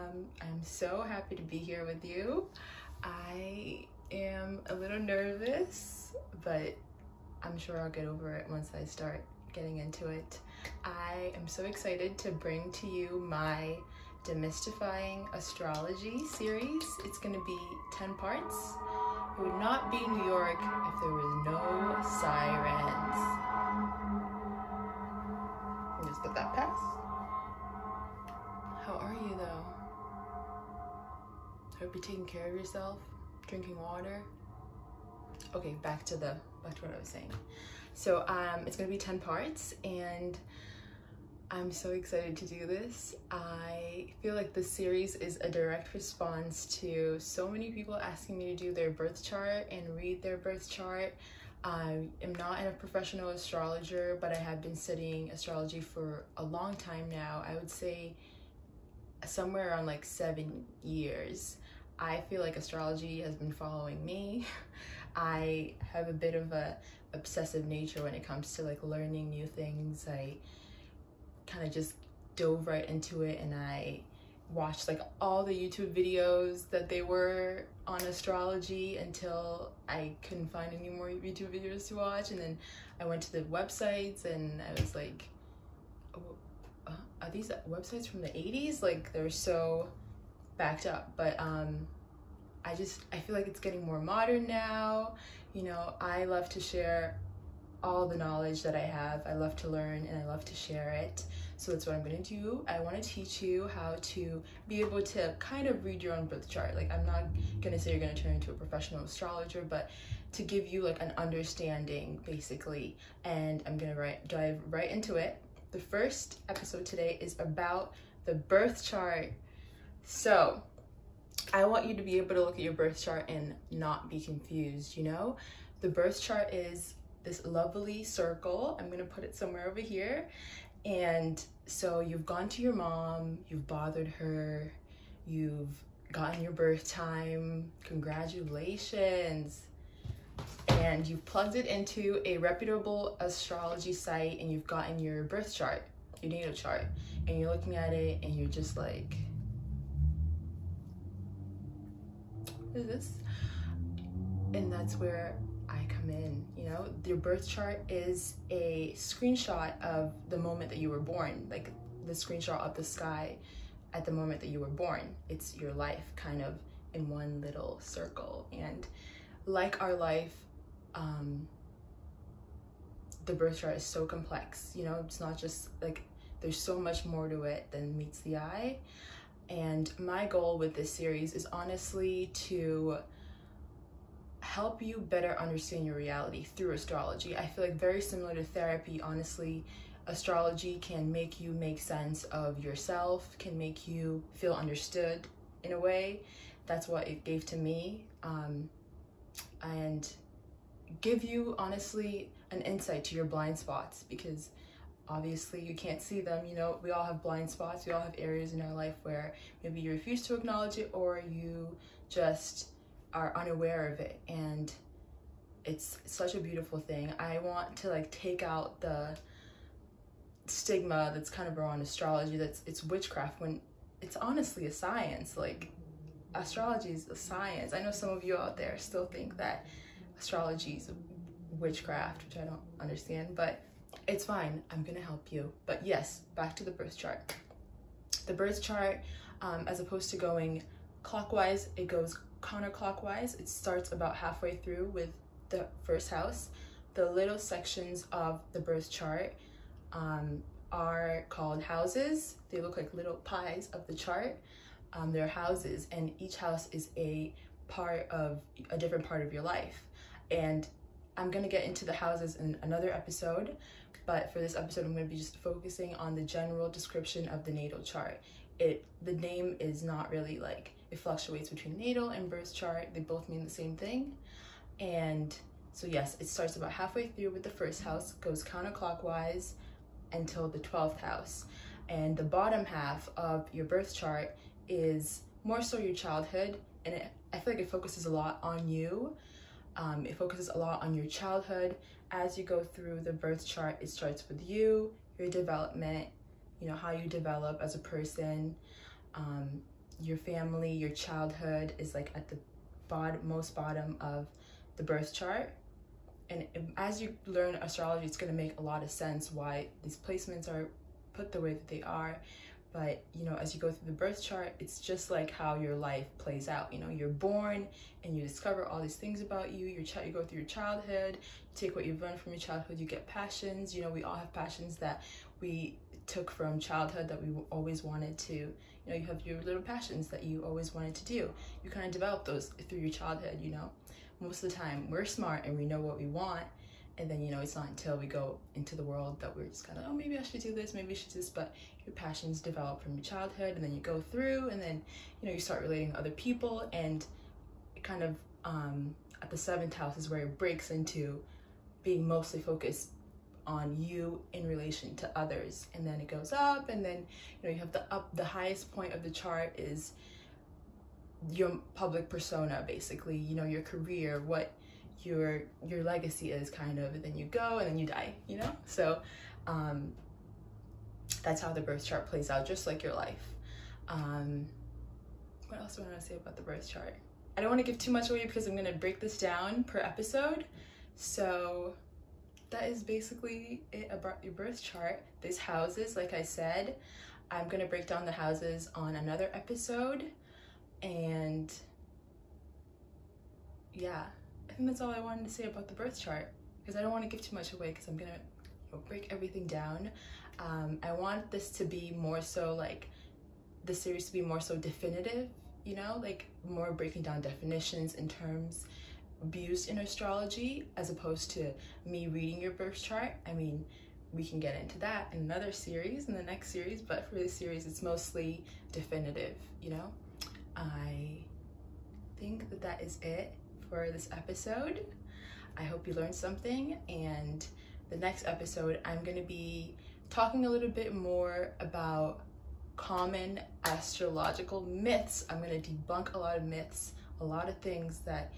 I'm so happy to be here with you. I am a little nervous, but I'm sure I'll get over it once I start getting into it. I am so excited to bring to you my Demystifying Astrology series. It's going to be 10 parts. It would not be New York if there was no sirens. Let me just let that pass. How are you though? I hope you're taking care of yourself, drinking water. Okay, back to what I was saying. So it's gonna be 10 parts and I'm so excited to do this. I feel like this series is a direct response to so many people asking me to do their birth chart and read their birth chart. I am not a professional astrologer, but I have been studying astrology for a long time now. I would say somewhere around like 7 years. I feel like astrology has been following me. I have a bit of a obsessive nature when it comes to like learning new things. I kind of just dove right into it and I watched like all the YouTube videos that they were on astrology until I couldn't find any more YouTube videos to watch, and then I went to the websites and I was like, oh, are these websites from the 80s? Like they're so backed up, but I feel like it's getting more modern now. You know, I love to share all the knowledge that I have. I love to learn and I love to share it. So that's what I'm gonna do. I wanna teach you how to be able to kind of read your own birth chart. Like I'm not gonna say you're gonna turn into a professional astrologer, but to give you like an understanding basically. And I'm gonna dive right into it. The first episode today is about the birth chart. So I want you to be able to look at your birth chart and not be confused, you know? The birth chart is this lovely circle. I'm gonna put it somewhere over here. And so you've gone to your mom, you've bothered her, you've gotten your birth time, congratulations. And you've plugged it into a reputable astrology site and you've gotten your birth chart, your natal chart, and you're looking at it and you're just like, what is this? And that's where I come in. You know, your birth chart is a screenshot of the moment that you were born, like the screenshot of the sky at the moment that you were born. It's your life kind of in one little circle. And like our life, the birth chart is so complex. You know, it's not just like, there's so much more to it than meets the eye. And my goal with this series is honestly to help you better understand your reality through astrology. I feel like very similar to therapy, honestly, astrology can make you make sense of yourself, can make you feel understood in a way. That's what it gave to me. And give you, honestly, an insight to your blind spots, because obviously you can't see them. You know, we all have blind spots. We all have areas in our life where maybe you refuse to acknowledge it or you just are unaware of it, and it's such a beautiful thing. I want to like take out the stigma that's kind of around astrology, it's witchcraft, when it's honestly a science. Like astrology is a science. I know some of you out there still think that astrology is witchcraft, which I don't understand, but it's fine. I'm gonna help you. But yes, back to the birth chart. The birth chart, as opposed to going clockwise, it goes counterclockwise. It starts about halfway through with the first house. The little sections of the birth chart are called houses. They look like little pies of the chart. They're houses, and each house is a different part of your life. And I'm gonna get into the houses in another episode, but for this episode I'm gonna be just focusing on the general description of the natal chart. The name is not really like, it fluctuates between natal and birth chart. They both mean the same thing. And so yes, it starts about halfway through with the first house, goes counterclockwise until the 12th house. And the bottom half of your birth chart is more so your childhood, and I feel like it focuses a lot on you. It focuses a lot on your childhood. As you go through the birth chart, it starts with you, your development, you know, how you develop as a person, your family, your childhood is like at the most bottom of the birth chart. And as you learn astrology, it's going to make a lot of sense why these placements are put the way that they are. But, you know, as you go through the birth chart, it's just like how your life plays out. You know, you're born and you discover all these things about you. You go through your childhood, you take what you've learned from your childhood, you get passions. You know, we all have passions that we took from childhood that we always wanted to, you know, you have your little passions that you always wanted to do. You kind of develop those through your childhood, you know. Most of the time we're smart and we know what we want, and then, you know, it's not until we go into the world that we're just kind of, oh, maybe I should do this, maybe I should do this. But your passions develop from your childhood, and then you go through, and then, you know, you start relating to other people, and it kind of at the 7th house is where it breaks into being mostly focused on you in relation to others. And then it goes up, and then, you know, you have the highest point of the chart is your public persona, basically, you know, your career, what your legacy is, kind of, and then you go and then you die, you know. So that's how the birth chart plays out, just like your life. What else do I want to say about the birth chart? I don't want to give too much away because I'm going to break this down per episode. So that is basically it about your birth chart. These houses, like I said, I'm going to break down the houses on another episode. And yeah, I think that's all I wanted to say about the birth chart, because I don't want to give too much away because I'm going to break everything down. I want this to be more so like, the series to be more so definitive, you know, like more breaking down definitions and terms used in astrology, as opposed to me reading your birth chart. I mean, we can get into that in another series, in the next series, but for this series, it's mostly definitive, you know. I think that that is it for this episode. I hope you learned something, and the next episode, I'm going to be talking a little bit more about common astrological myths. I'm going to debunk a lot of myths, a lot of things that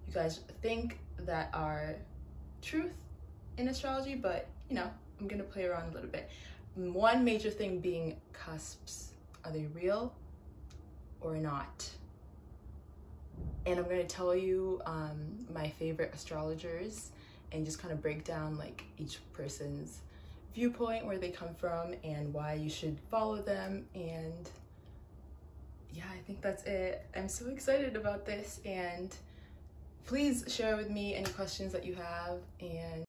you guys think that are truth in astrology, but, you know, I'm going to play around a little bit. One major thing being cusps. Are they real or not? And I'm going to tell you my favorite astrologers and just kind of break down like each person's viewpoint, where they come from, and why you should follow them. And yeah, I think that's it. I'm so excited about this, and please share with me any questions that you have. And